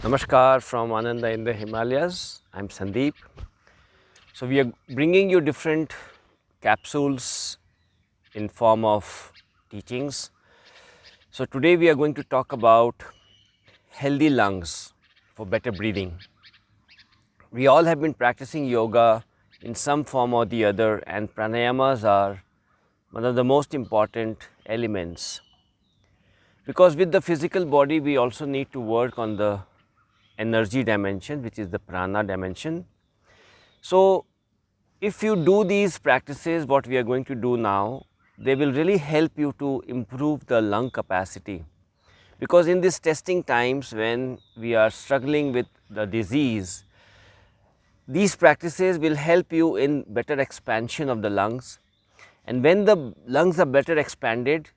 Namaskar from Ananda in the Himalayas. I'm Sandeep. So we are bringing you different capsules in form of teachings. So today we are going to talk about healthy lungs for better breathing. We all have been practicing yoga in some form or the other, and pranayamas are one of the most important elements. Because with the physical body, we also need to work on the energy dimension, which is the prana dimension. So if you do these practices, what we are going to do now, they will really help you to improve the lung capacity. Because in these testing times when we are struggling with the disease, these practices will help you in better expansion of the lungs. And when the lungs are better expanded,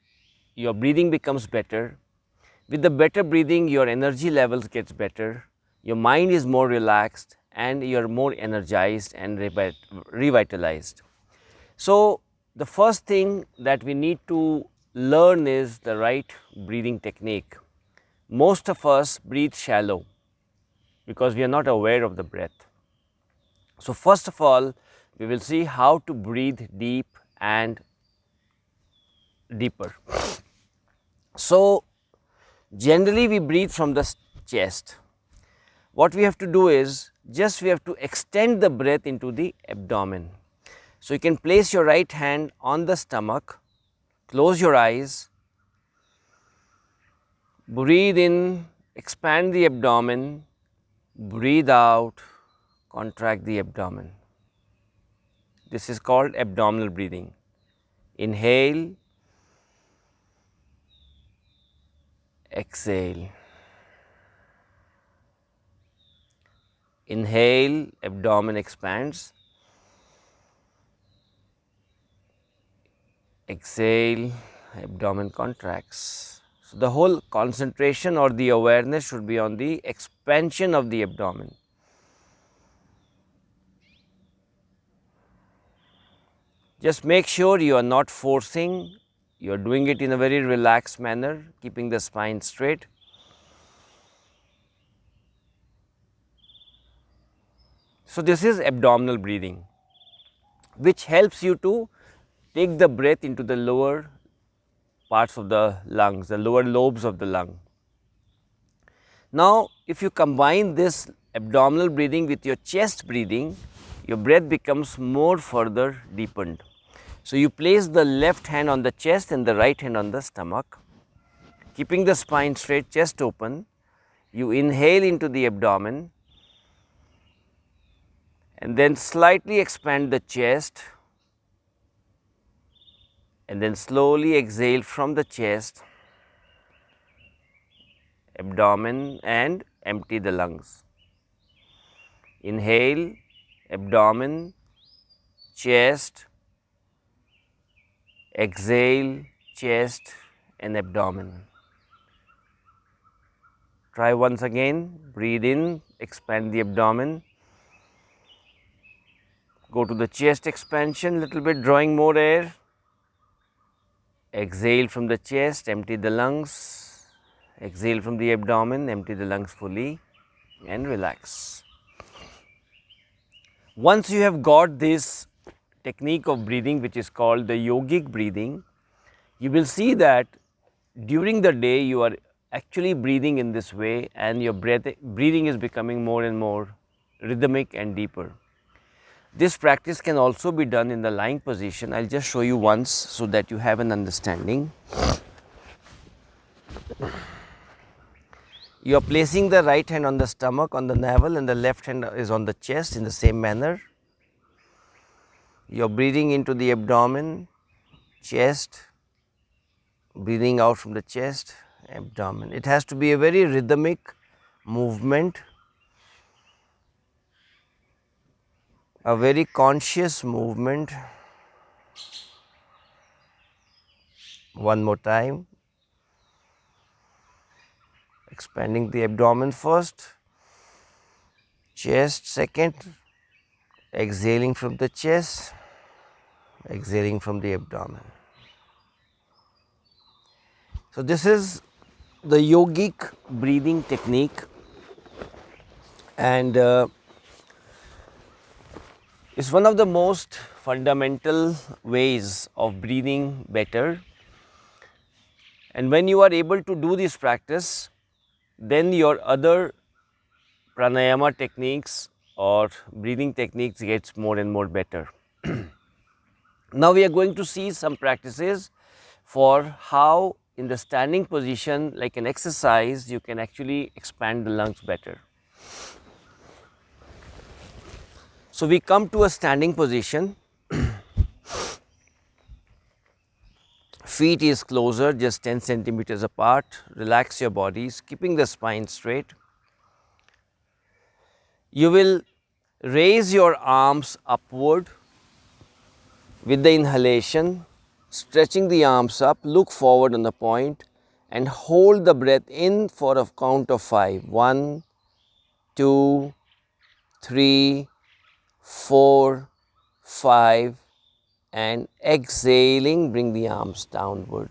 your breathing becomes better. With the better breathing, your energy levels gets better, your mind is more relaxed, and you're more energized and revitalized. So the first thing that we need to learn is the right breathing technique. Most of us breathe shallow because we are not aware of the breath. So first of all, we will see how to breathe deep and deeper. So generally we breathe from the chest. What we have to do is just we have to extend the breath into the abdomen. So you can place your right hand on the stomach, close your eyes, breathe in, expand the abdomen, breathe out, contract the abdomen. This is called abdominal breathing. Inhale, exhale. Inhale, abdomen expands. Exhale, abdomen contracts. So the whole concentration or the awareness should be on the expansion of the abdomen. Just make sure you are not forcing, you are doing it in a very relaxed manner, keeping the spine straight. So this is abdominal breathing, which helps you to take the breath into the lower parts of the lungs, the lower lobes of the lung. Now, if you combine this abdominal breathing with your chest breathing, your breath becomes more further deepened. So you place the left hand on the chest and the right hand on the stomach, keeping the spine straight, chest open. You inhale into the abdomen and then slightly expand the chest, and then slowly exhale from the chest, abdomen, and empty the lungs. Inhale, abdomen, chest, exhale, chest and abdomen. Try once again, breathe in, expand the abdomen, go to the chest expansion, little bit, drawing more air. Exhale from the chest, empty the lungs, exhale from the abdomen, empty the lungs fully and relax. Once you have got this technique of breathing, which is called the yogic breathing, you will see that during the day you are actually breathing in this way, and your breathing is becoming more and more rhythmic and deeper. This practice can also be done in the lying position. I'll just show you once so that you have an understanding. You are placing the right hand on the stomach, on the navel, and the left hand is on the chest in the same manner. You are breathing into the abdomen, chest, breathing out from the chest, abdomen. It has to be a very rhythmic movement, a very conscious movement. One more time. Expanding the abdomen first, chest second, exhaling from the chest, exhaling from the abdomen. So this is the yogic breathing technique, and it's one of the most fundamental ways of breathing better. And when you are able to do this practice, then your other pranayama techniques or breathing techniques gets more and more better. Now we are going to see some practices for how in the standing position, like an exercise, you can actually expand the lungs better. So we come to a standing position. Feet is closer, just 10 centimeters apart. Relax your bodies, keeping the spine straight. You will raise your arms upward with the inhalation, stretching the arms up, look forward on the point and hold the breath in for a count of 5. 1, 2, 3, 4, 5 and exhaling, bring the arms downward.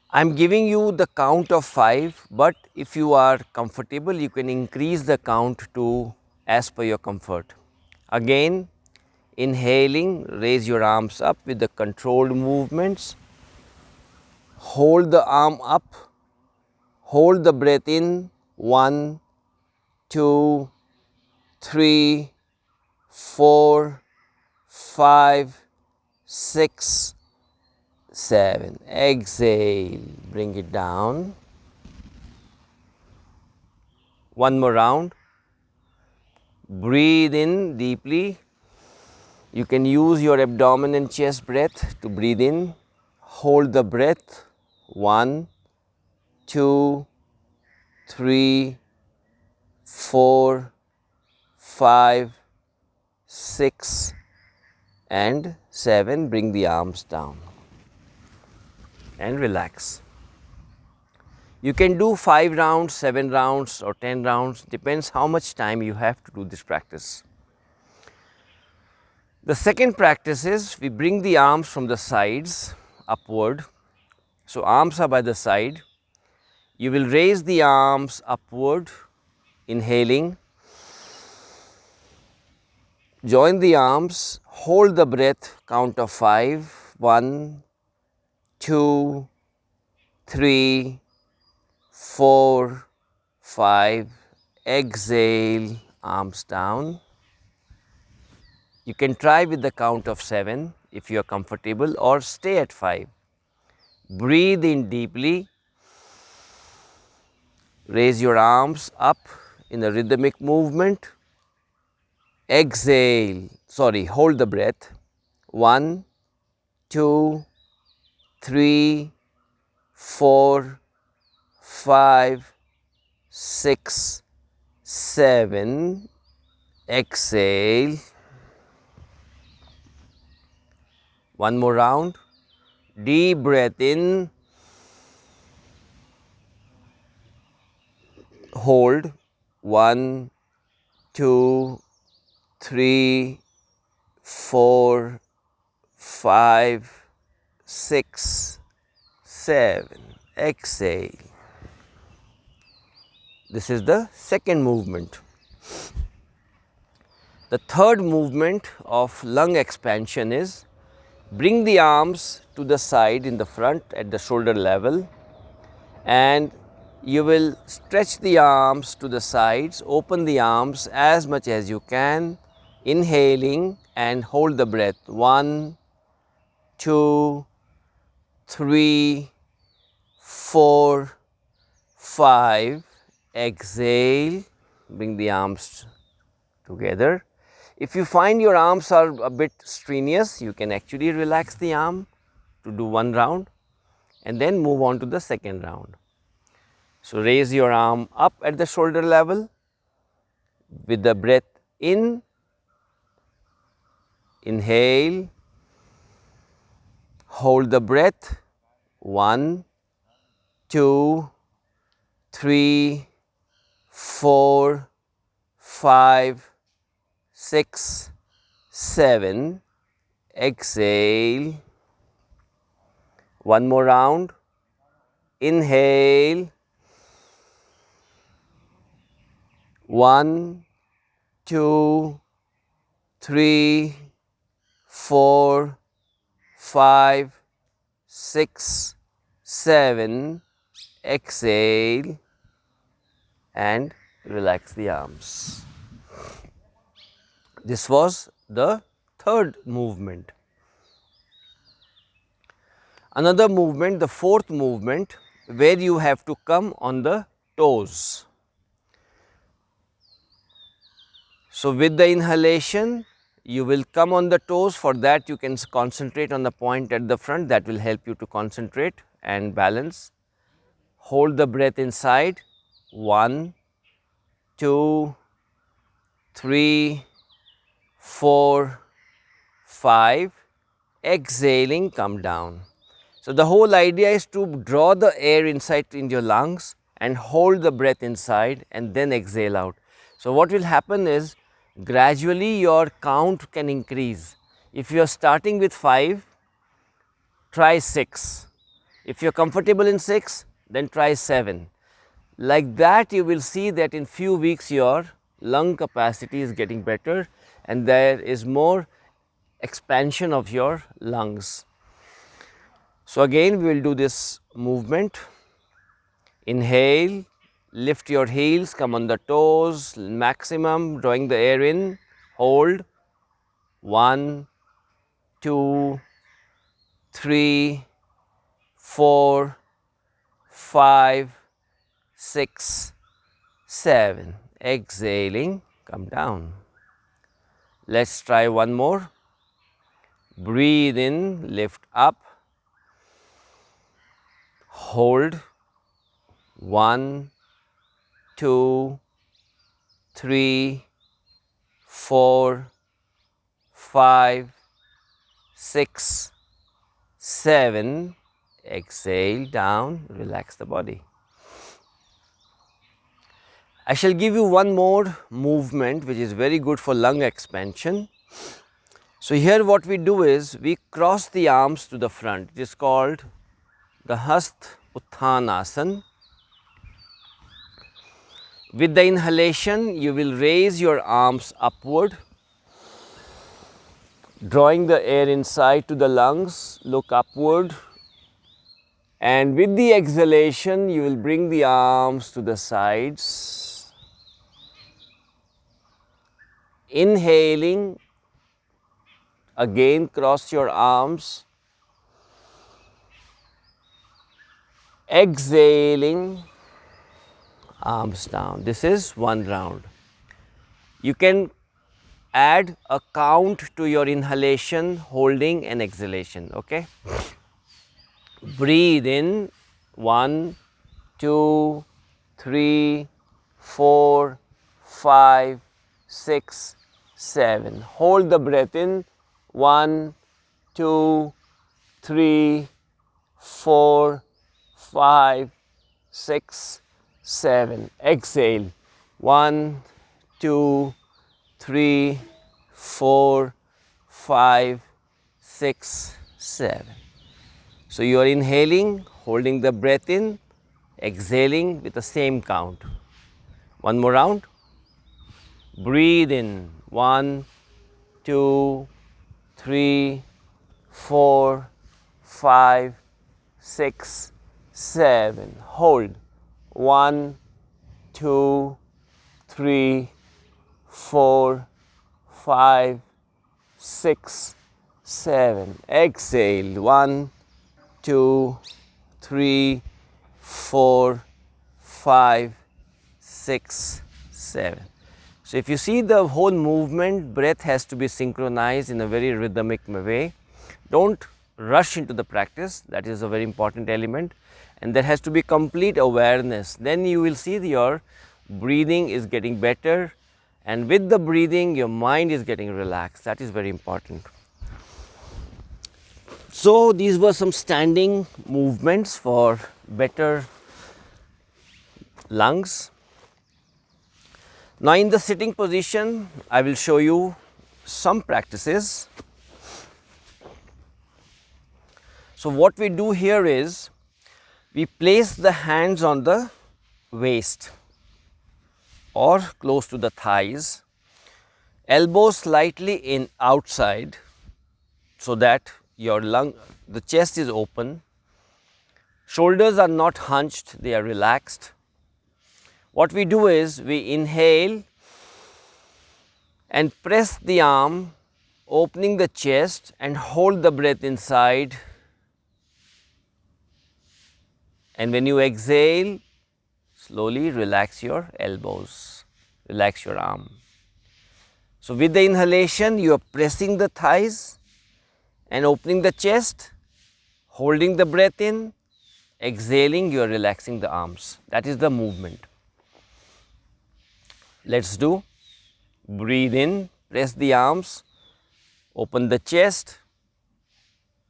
I am giving you the count of 5, but if you are comfortable, you can increase the count to as per your comfort. Again, inhaling, raise your arms up with the controlled movements. Hold the arm up, hold the breath in, 1, 2, 3, 4, 5, 6, 7. Exhale, bring it down. One more round. Breathe in deeply. You can use your abdomen and chest breath to breathe in. Hold the breath. 1, 2, 3, 4, 5, 6 and 7. Bring the arms down and relax. You can do 5 rounds, 7 rounds or 10 rounds, depends how much time you have to do this practice. The second practice is we bring the arms from the sides upward. So arms are by the side. You will raise the arms upward, inhaling. Join the arms, hold the breath, count of 5. 1, 2, 3, 4, 5. Exhale, arms down. You can try with the count of 7 if you are comfortable, or stay at 5. Breathe in deeply. Raise your arms up in a rhythmic movement. Exhale, hold the breath. 1, 2, 3, 4, 5, 6, 7. Exhale. One more round. Deep breath in. Hold. 1, 2, 3, 4, 5, 6, 7. Exhale. This is the second movement. The third movement of lung expansion is bring the arms to the side in the front at the shoulder level, and you will stretch the arms to the sides, open the arms as much as you can, inhaling and hold the breath. 1, 2, 3, 4, 5. Exhale, bring the arms together. If you find your arms are a bit strenuous, you can actually relax the arm to do one round and then move on to the second round. So raise your arm up at the shoulder level with the breath in. Inhale, hold the breath. 1, 2, 3, 4, 5, 6, 7. Exhale. One more round. Inhale. 1, 2, 3, 4, 5, 6, 7. Exhale and relax the arms. This was the third movement. Another movement, the fourth movement, where you have to come on the toes. So, with the inhalation, you will come on the toes. For that, you can concentrate on the point at the front. That will help you to concentrate and balance. Hold the breath inside. 1, 2, 3, 4, 5. Exhaling, come down. So, the whole idea is to draw the air inside in your lungs and hold the breath inside and then exhale out. So, what will happen is gradually your count can increase. If you are starting with 5, try 6. If you are comfortable in 6, then try 7. Like that, you will see that in few weeks your lung capacity is getting better and there is more expansion of your lungs. So, again we will do this movement. Inhale, lift your heels, come on the toes, maximum, drawing the air in, hold. 1, 2, 3, 4, 5, 6, 7. Exhaling, come down. Let's try one more. Breathe in, lift up, hold. 1, 2, 3, 4, 5, 6, 7. Exhale down, relax the body. I shall give you one more movement which is very good for lung expansion. So, here what we do is we cross the arms to the front. It is called the Hast Uttanasana. With the inhalation, you will raise your arms upward, drawing the air inside to the lungs, look upward, and with the exhalation, you will bring the arms to the sides. Inhaling, again cross your arms. Exhaling, arms down. This is one round. You can add a count to your inhalation, holding and exhalation. Okay. Breathe in 1, 2, 3, 4, 5, 6, 7. Hold the breath in 1, 2, 3, 4, 5, 6, 7. Exhale 1, 2, 3, 4, 5, 6, 7. So, you are inhaling, holding the breath in, exhaling with the same count. One more round. Breathe in 1, 2, 3, 4, 5, 6, 7. Hold 1, 2, 3, 4, 5, 6, 7. Exhale 1, 2, 3, 4, 5, 6, 7. So, if you see the whole movement, breath has to be synchronized in a very rhythmic way. Don't rush into the practice, that is a very important element, and there has to be complete awareness. Then you will see your breathing is getting better, and with the breathing your mind is getting relaxed. That is very important. So, these were some standing movements for better lungs. Now, in the sitting position, I will show you some practices. So, what we do here is We place the hands on the waist or close to the thighs, elbows slightly in outside, so that your the chest is open, shoulders are not hunched, they are relaxed. What we do is we inhale and press the arm, opening the chest, and hold the breath inside. And when you exhale, slowly relax your elbows, relax your arm. So, with the inhalation, you are pressing the thighs and opening the chest, holding the breath in, exhaling, you are relaxing the arms. That is the movement. Let us do. Breathe in, press the arms, open the chest,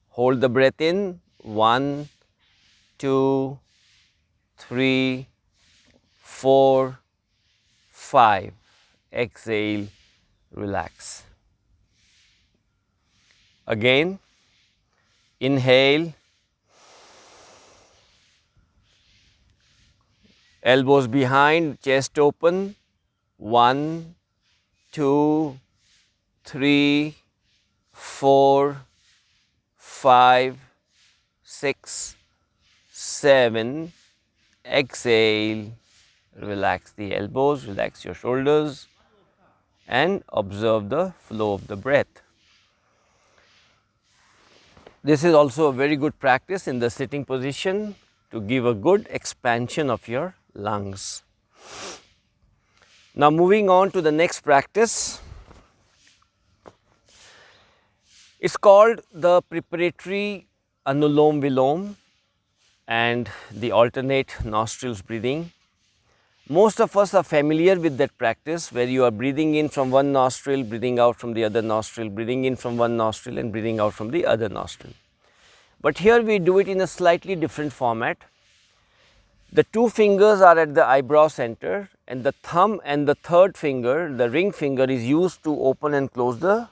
hold the breath in, 1, 2, 3, 4, 5. Exhale, relax. Again, inhale, elbows behind, chest open, 1, 2, 3, 4, 5, 6, 7. Exhale, relax the elbows, relax your shoulders, and observe the flow of the breath. This is also a very good practice in the sitting position to give a good expansion of your lungs. Now, moving on to the next practice. It's called the preparatory Anulom Vilom and the alternate nostrils breathing. Most of us are familiar with that practice where you are breathing in from one nostril, breathing out from the other nostril, breathing in from one nostril and breathing out from the other nostril. But here we do it in a slightly different format. The two fingers are at the eyebrow center, and the thumb and the third finger, the ring finger, is used to open and close the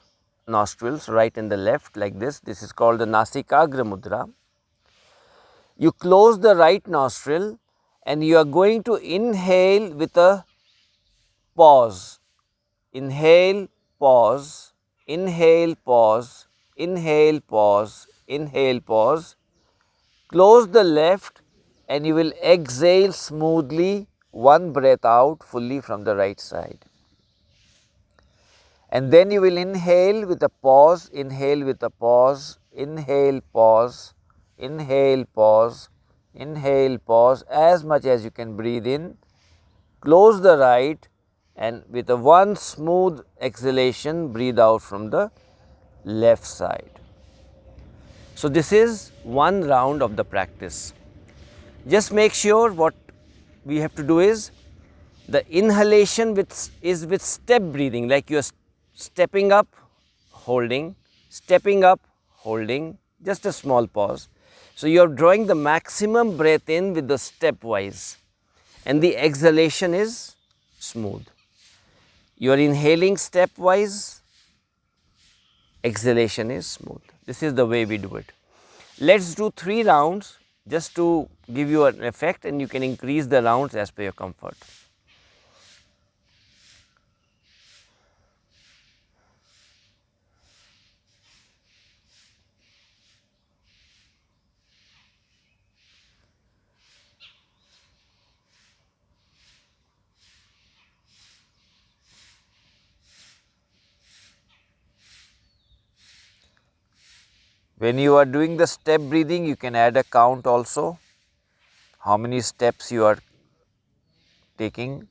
nostrils, right and the left, like this. This is called the Nasikagra Mudra. You close the right nostril and you are going to inhale with a pause. Inhale, pause, inhale, pause, inhale, pause, inhale, pause. Close the left and you will exhale smoothly, one breath out fully from the right side. And then you will inhale with a pause, inhale with a pause, inhale, pause, inhale, pause, inhale, pause, as much as you can breathe in. Close the right and with a one smooth exhalation, breathe out from the left side. So, this is one round of the practice. Just make sure what we have to do is the inhalation is with step breathing, like you are stepping up, holding, stepping up, holding, just a small pause. So, you are drawing the maximum breath in with the stepwise, and the exhalation is smooth. You are inhaling stepwise, exhalation is smooth. This is the way we do it. Let us do 3 rounds just to give you an effect, and you can increase the rounds as per your comfort. When you are doing the step breathing, you can add a count also, how many steps you are taking.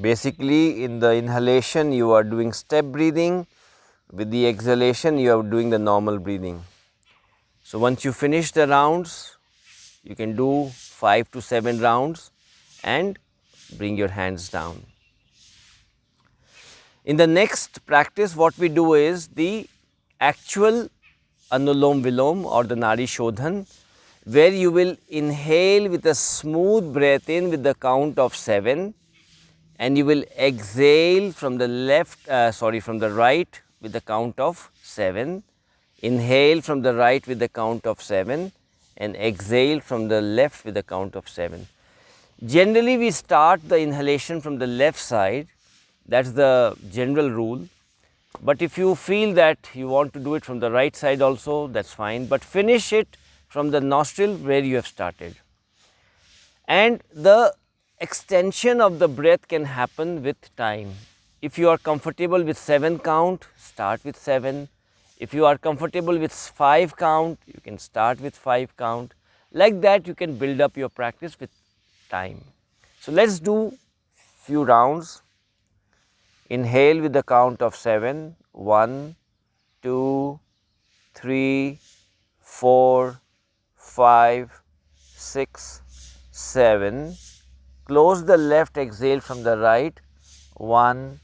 Basically, in the inhalation you are doing step breathing, with the exhalation you are doing the normal breathing. So, once you finish the rounds, you can do 5 to 7 rounds and bring your hands down. In the next practice, what we do is the actual Anulom Vilom or the Nadi Shodhan, where you will inhale with a smooth breath in with the count of 7, and you will exhale from the from the right with the count of 7. Inhale from the right with the count of 7 and exhale from the left with the count of 7. Generally, we start the inhalation from the left side, that is the general rule. But if you feel that you want to do it from the right side also, that is fine, but finish it from the nostril where you have started. And the extension of the breath can happen with time. If you are comfortable with 7 count, start with 7. If you are comfortable with 5 count, you can start with 5 count. Like that, you can build up your practice with time. So, let us do few rounds. Inhale with the count of 7. 1, 2, 3, 4, 5, 6, 7. Close the left, exhale from the right. 1,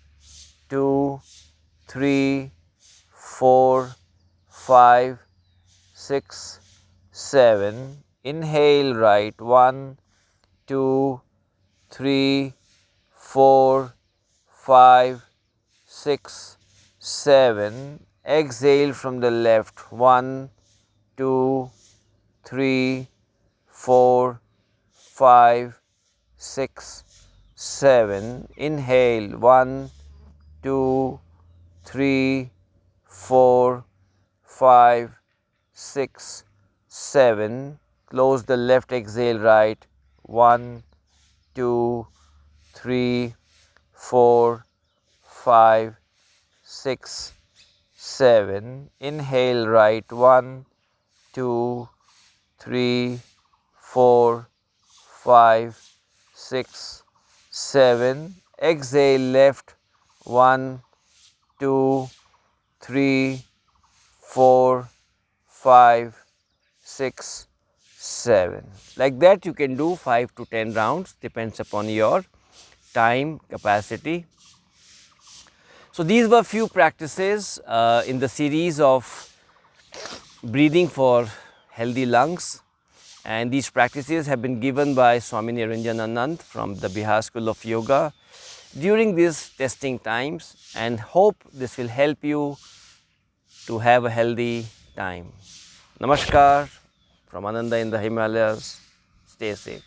2, 3, 4, 5, 6, 7. Inhale right. 1, 2, 3, 4, 5, 6, 7. Exhale from the left. 1, 2, 3, 4, 5, 6, 7. Inhale. 1, 2, 3, 4, 5, 6, 7. Close the left, exhale right. 1, 2, 3, 4, 5, 6, 7. Inhale right. 1, 2, 3, 4, 5, 6, 7. Exhale left. 1, 2, 3, 4, 5, 6, 7. Like that you can do 5 to 10 rounds, depends upon your time capacity. So, these were few practices in the series of breathing for healthy lungs, and these practices have been given by Swami Niranjan Anand from the Bihar School of Yoga during these testing times, and hope this will help you to have a healthy time. Namaskar from Ananda in the Himalayas. Stay safe.